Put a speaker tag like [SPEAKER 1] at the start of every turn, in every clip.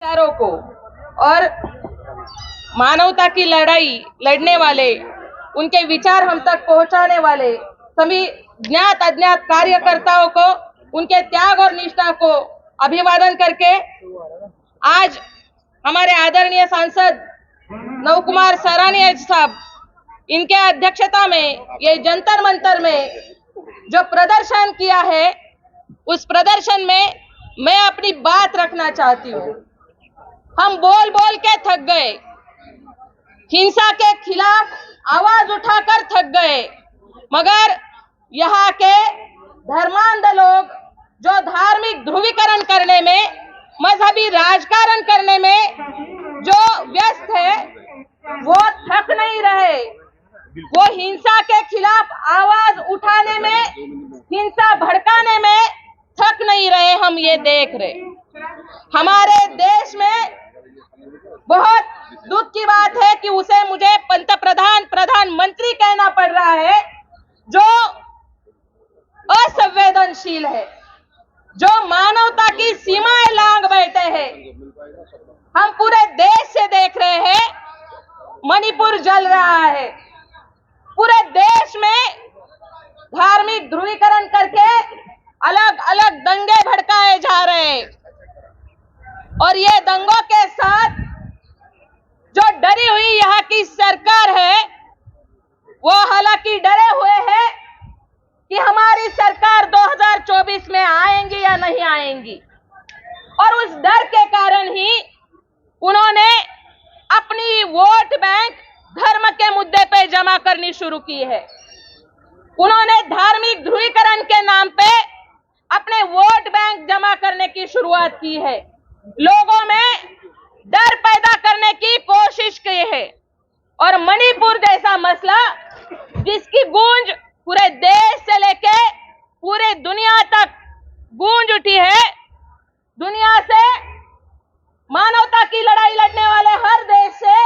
[SPEAKER 1] विचारों को और मानवता की लड़ाई लड़ने वाले, उनके विचार हम तक पहुंचाने वाले सभी ज्ञात अज्ञात कार्यकर्ताओं को उनके त्याग और निष्ठा को अभिवादन करके आज हमारे आदरणीय सांसद नवकुमार सरानिया साहब इनके अध्यक्षता में ये जंतर मंतर में जो प्रदर्शन किया है, उस प्रदर्शन में मैं अपनी बात रखना चाहती हूँ। हम बोल बोल के थक गए, हिंसा के खिलाफ आवाज उठाकर थक गए, मगर यहाँ के धर्मांध लोग जो धार्मिक ध्रुवीकरण करने में, मजहबी राजकारण करने में जो व्यस्त है, वो थक नहीं रहे। वो हिंसा के खिलाफ आवाज उठाने में, हिंसा भड़काने में थक नहीं रहे। हम ये देख रहे। हमारे देश में बहुत दुख की बात है कि उसे मुझे प्रधानमंत्री कहना पड़ रहा है, जो असंवेदनशील है, जो मानवता की सीमाएं लांघ बैठे हैं। हम पूरे देश से देख रहे हैं, मणिपुर जल रहा है। पूरे देश में धार्मिक ध्रुवीकरण करके अलग अलग दंगे भड़काए जा रहे हैं, और ये दंगों के साथ जो डरी हुई यहाँ की सरकार है, वो हालांकि डरे हुए हैं कि हमारी सरकार 2024 में आएंगी या नहीं आएंगी, और उस डर के कारण ही उन्होंने अपनी वोट बैंक धर्म के मुद्दे पे जमा करनी शुरू की है। उन्होंने धार्मिक ध्रुवीकरण के नाम पे अपने वोट बैंक जमा करने की शुरुआत की है, लोगों में डर पैदा करने की कोशिश की है। और मणिपुर जैसा मसला, जिसकी गूंज पूरे देश से लेके पूरे दुनिया तक गूंज उठी है, दुनिया से मानवता की लड़ाई लड़ने वाले हर देश से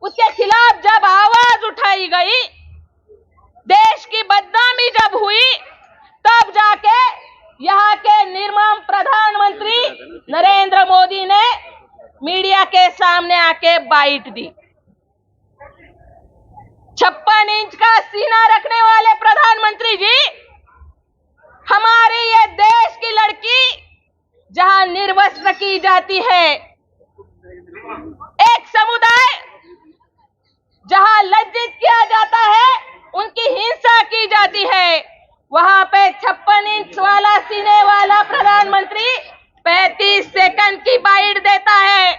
[SPEAKER 1] उसके खिलाफ जब आवाज उठाई गई, देश की बदनामी जब हुई, तब जाके यहाँ के निर्मम प्रधानमंत्री नरेंद्र मोदी ने मीडिया के सामने आके बाइट दी। 56 इंच का सीना रखने वाले प्रधानमंत्री जी, हमारे ये देश की लड़की जहां निर्वस्त्र की जाती है, एक समुदाय जहां लज्जित किया जाता है, उनकी हिंसा की जाती है, वहां पे 56 इंच वाला सीने वाला प्रधानमंत्री 35 सेकंड की बाइट देता है।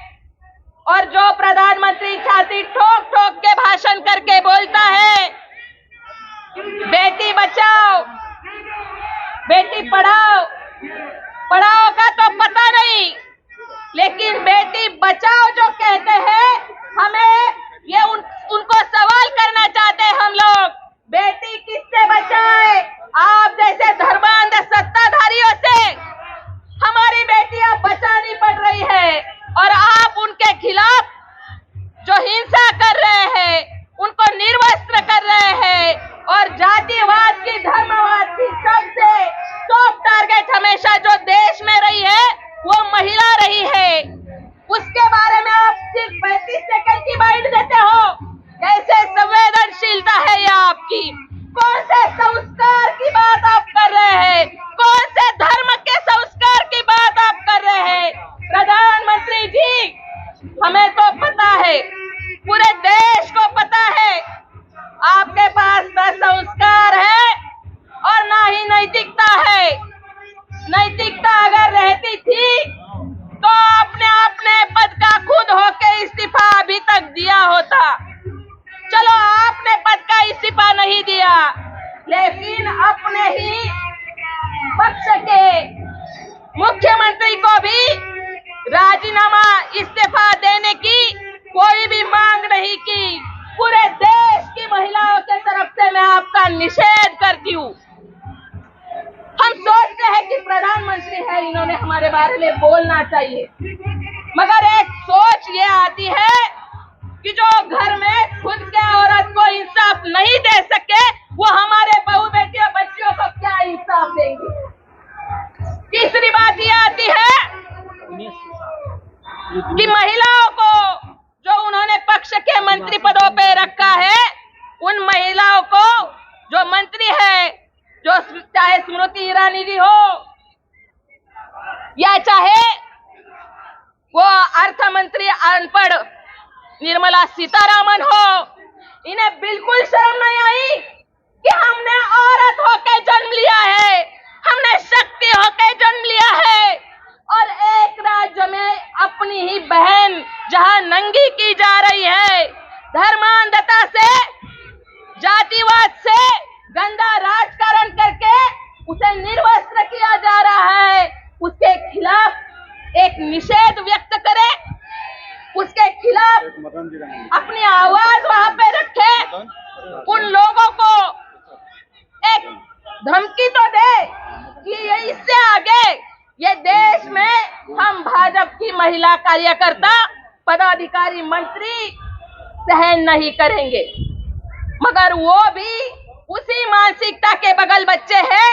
[SPEAKER 1] और जो प्रधानमंत्री छाती ठोक ठोक के भाषण करके बोलता है, बेटी बचाओ, बेटी पढ़ाओ, पढ़ाओ का तो पता नहीं, लेकिन बेटी बचाओ जो कहते हैं, हमें ये उनको सवाल करना चाहते हैं हम लोग, बेटी किससे बचाए? आप जैसे धर्मांध सत्ताधारियों से हमारी बेटियां बचानी पड़ रही है, और आप उनके खिलाफ जो हिंसा कर रहे हैं, उनको निर्वस्त्र कर रहे हैं, और जातिवाद की, धर्मवाद की सबसे टॉप टारगेट हमेशा जो देश में रही है, वो महिला रही है। उसके बारे में आप सिर्फ 35 सेकंड की बाइट देते हो। कैसे संवेदनशीलता है ये आपकी? कौन से संस्कार की बात आप कर रहे हैं? कौन से धर्म के संस्कार की बात आप कर रहे हैं? प्रधानमंत्री जी, हमें तो पता है, पूरे देश को पता है, आपके पास न संस्कार है और ना ही नैतिकता है। नैतिकता अगर रहती थी तो आपने अपने पद का खुद होके इस्तीफा अभी तक दिया होता। चलो, आपने पद का इस्तीफा नहीं दिया, लेकिन अपने ही पक्ष के मुख्यमंत्री को भी राजीनामा, इस्तीफा देने की कोई भी मांग नहीं की। पूरे देश की महिलाओं के तरफ से मैं आपका निषेध करती हूँ। हम सोचते हैं कि प्रधानमंत्री है, इन्होंने हमारे बारे में बोलना चाहिए, मगर एक सोच ये आती है कि जो घर में खुद के औरत को इंसाफ नहीं दे सके, वो हमारे बहू बेटियों बच्चियों को क्या इंसाफ देंगे? तीसरी बात ये आती है कि महिलाओं को जो उन्होंने पक्ष के मंत्री पदों पे रखा है, उन महिलाओं को जो मंत्री है, जो चाहे स्मृति ईरानी जी हो या चाहे वो अर्थ मंत्री अनपढ़ निर्मला सीतारामन हो, इन्हें बिल्कुल शर्म नहीं आई कि हमने औरत होकर जन्म लिया है, हमने शक्ति होकर जन्म लिया है और एक राज्य में अपनी ही बहन जहां नंगी की जा रही है, धर्मांधता से, जातिवाद से गंदा राजकारण करके उसे निर्वस्त्र किया जा रहा है, उसके खिलाफ एक निषेध व्यक्त करे, उसके खिलाफ अपनी आवाज वहां पे रखे, उन लोगों को एक धमकी तो दे कि ये इससे आगे ये देश में हम भाजपा की महिला कार्यकर्ता, पदाधिकारी, मंत्री सहन नहीं करेंगे। मगर वो भी उसी मानसिकता के बगल बच्चे हैं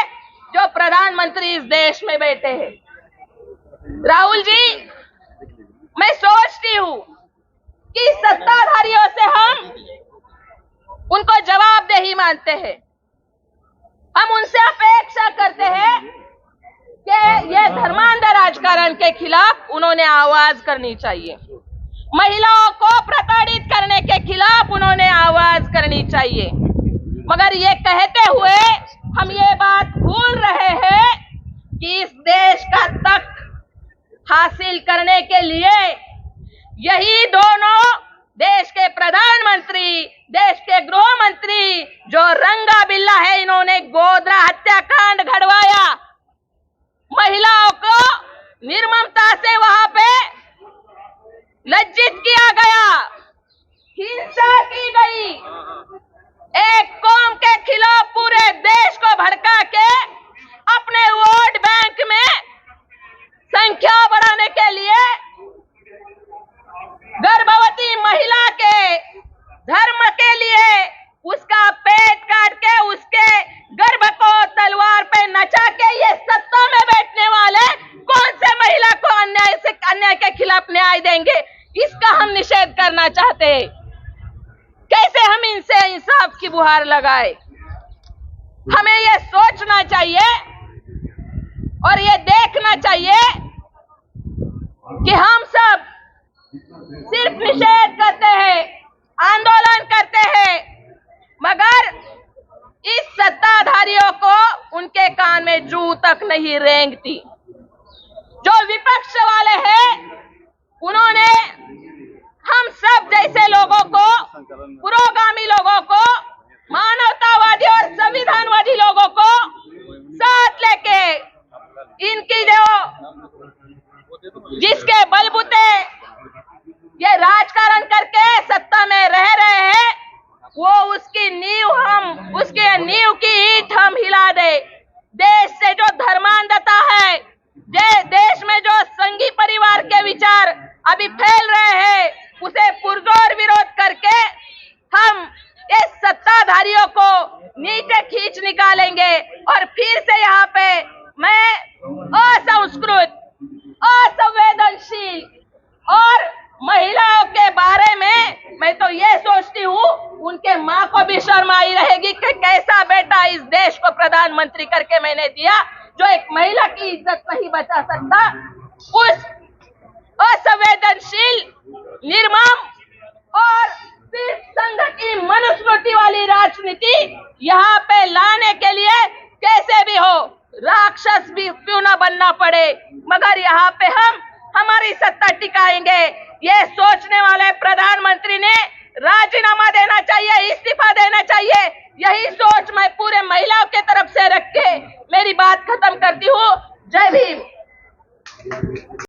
[SPEAKER 1] जो प्रधानमंत्री इस देश में बैठे हैं। राहुल जी, मैं सोचती हूँ कि सत्ताधारियों से हम उनको जवाबदेही मानते हैं, हम उनसे अपेक्षा करते हैं कि ये धर्मांध राजकारण के खिलाफ उन्होंने आवाज करनी चाहिए, महिलाओं को प्रताड़ित करने के खिलाफ उन्होंने आवाज करनी चाहिए। मगर ये कहते हुए हम ये बात भूल रहे हैं कि इस देश का तख्त हासिल करने के लिए यही दोनों देश के प्रधानमंत्री, देश के गृह मंत्री जो रंगा बिल्ला है, इन्होंने गोधरा हत्याकांड घड़वाया, महिलाओं को निर्ममता से वहां पे लज्जित किया गया, हिंसा की गई, एक कौम के खिलाफ पूरे देश को भड़का के अपने वोट बैंक में संख्या बढ़ाने के लिए गर्भवती महिला के धर्म के लिए उसका पेट काट के उसके गर्भ को तलवार पे नचा के ये सत्ता में बैठने वाले कौन से महिला को अन्याय के खिलाफ न्याय देंगे? इसका हम निषेध करना चाहते हैं। कैसे हम इनसे इंसाफ की गुहार लगाए? हमें ये सोचना चाहिए और ये देखना चाहिए कि हम सब सिर्फ निषेध करते हैं, आंदोलन करते हैं, मगर इस सत्ताधारियों को उनके कान में जू तक नहीं रेंगती। जो विपक्ष वाले हैं, उन्होंने हम सब जैसे लोगों को, पुरोगामी लोगों को, मानवतावादी और संविधानवादी लोगों को साथ लेके इनकी जो जिसके बलबूते ये राजकारण करके सत्ता में रह रहे हैं, वो उसकी नींव की ईंट हम हिला दे। देश से जो धर्मांधता है, देश में जो संघी परिवार के विचार अभी फैल रहे हैं, उसे पुरजोर विरोध करके हम इस सत्ताधारियों को नीचे खींच निकालेंगे और फिर से यहाँ पे मैं असंस्कृत, असंवेदनशील और महिलाओं के बारे में मैं तो ये सोचती हूँ उनके माँ को भी शर्म आई रहेगी कि कैसा बेटा इस देश को प्रधानमंत्री करके मैंने दिया, जो एक महिला की इज्जत नहीं बचा सकता। उस असंवेदनशील, निर्मम और सिर्फ संघ की मनुस्मृति वाली राजनीति यहाँ पे लाने के लिए कैसे भी हो राक्षस भी क्यों न बनना पड़े, मगर यहाँ पे हम हमारी सत्ता टिकाएंगे। ये सोचने वाले प्रधानमंत्री ने राजीनामा देना चाहिए, इस्तीफा देना